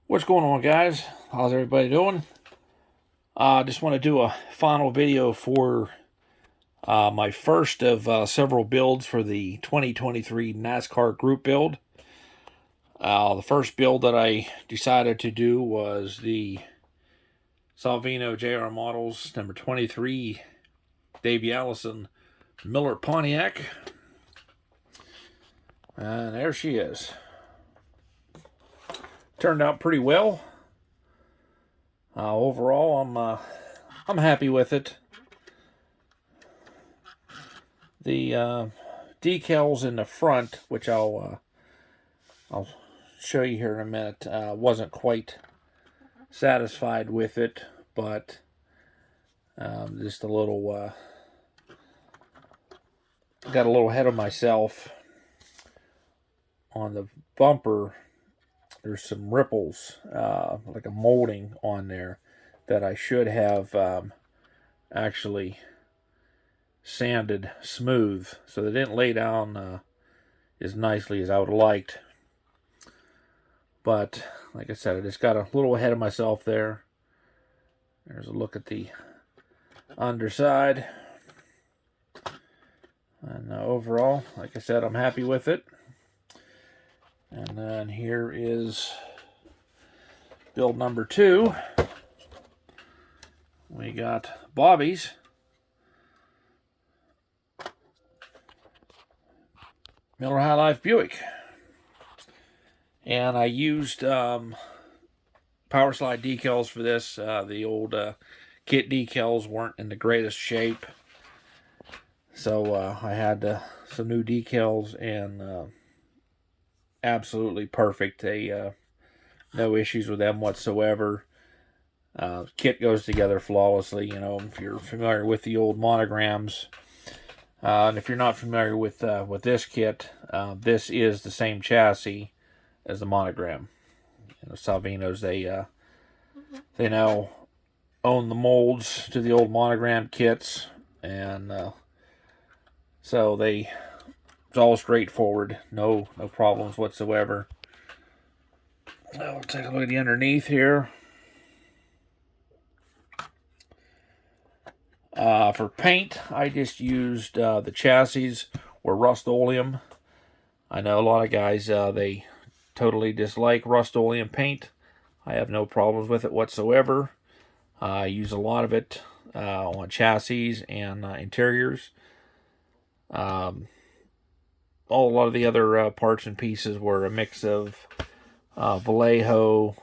What's going on, guys? How's everybody doing? I just want to do a final video for my first of several builds for the 2023 NASCAR group build. The first build that I decided to do was the Salvino JR Models number 23 Davey Allison Miller Pontiac. And there she is. Turned out pretty well. Overall, I'm happy with it. The decals in the front, which I'll show you here in a minute, wasn't quite satisfied with it, but just a little got a little ahead of myself on the bumper. There's some ripples, like a molding on there that I should have actually sanded smooth, so they didn't lay down as nicely as I would have liked. But like I said, I just got a little ahead of myself there. There's a look at the underside. And overall, like I said, I'm happy with it. And then here is build number 2. We got Bobby's Miller High Life Buick. And I used power slide decals for this. The old kit decals weren't in the greatest shape. So I had some new decals, and absolutely perfect. They no issues with them whatsoever. Kit goes together flawlessly. You know, if you're familiar with the old monograms, and if you're not familiar with this kit, this is the same chassis as the monogram. You know, Salvinos, they now own the molds to the old monogram kits, and so it's all straightforward, no problems whatsoever. We'll take a look at the underneath here. For paint, I just used the chassis or Rust-Oleum. I know a lot of guys, they totally dislike Rust-Oleum paint. I have no problems with it whatsoever. I use a lot of it on chassis and interiors. A lot of the other parts and pieces were a mix of Vallejo,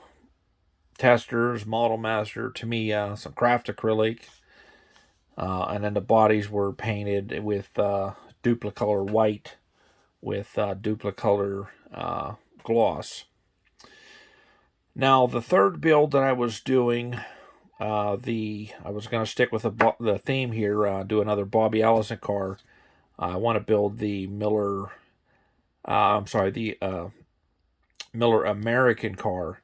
Testers, Model Master, to me some craft acrylic, and then the bodies were painted with duplicolor white with duplicolor gloss. Now the third build that I was doing, I was going to stick with the theme here, do another Bobby Allison car. I want to build the Miller American car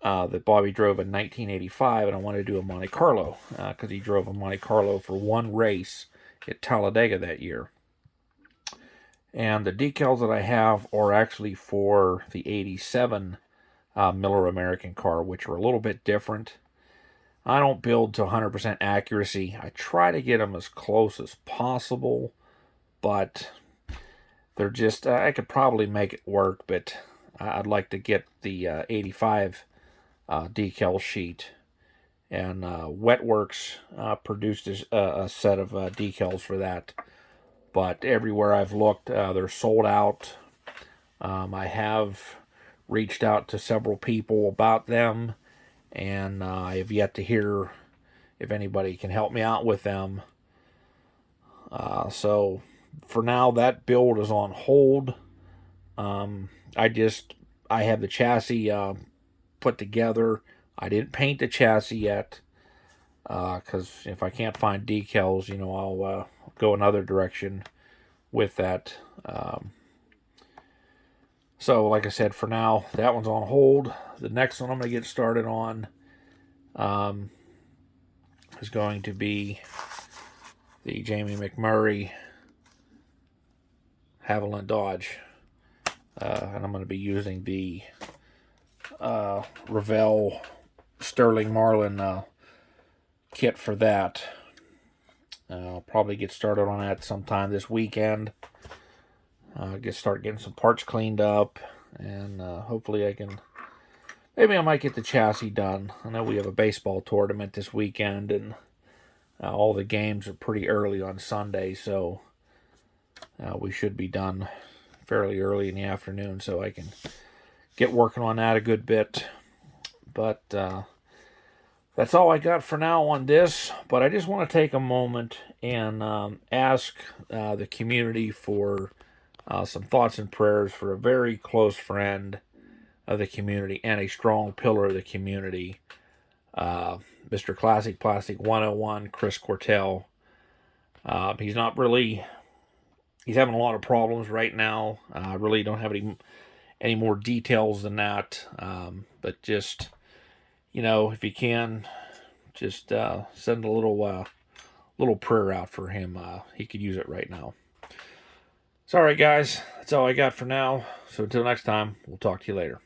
that Bobby drove in 1985, and I want to do a Monte Carlo because he drove a Monte Carlo for one race at Talladega that year. And the decals that I have are actually for the 87 Miller American car, which are a little bit different. I don't build to 100% accuracy. I try to get them as close as possible, but they're just, I could probably make it work, but I'd like to get the 85 decal sheet. And Wetworks produced a set of decals for that. But everywhere I've looked, they're sold out. I have reached out to several people about them, and I have yet to hear if anybody can help me out with them. So for now, that build is on hold. I have the chassis put together. I didn't paint the chassis yet, because if I can't find decals, you know, I'll go another direction with that. So like I said, for now, that one's on hold. The next one I'm going to get started on is going to be the Jamie McMurray Haviland Dodge. And I'm going to be using the Revell Sterling Marlin kit for that. I'll probably get started on that sometime this weekend. Start getting some parts cleaned up, and hopefully maybe I might get the chassis done. I know we have a baseball tournament this weekend, and all the games are pretty early on Sunday, so we should be done fairly early in the afternoon, so I can get working on that a good bit. But that's all I got for now on this. But I just want to take a moment and ask the community for some thoughts and prayers for a very close friend of the community and a strong pillar of the community, Mr. Classic Plastic 101, Chris Cortell. He's having a lot of problems right now. I really don't have any more details than that. But just, if you can, just send a little prayer out for him. He could use it right now. So, all right, guys, that's all I got for now. So until next time, we'll talk to you later.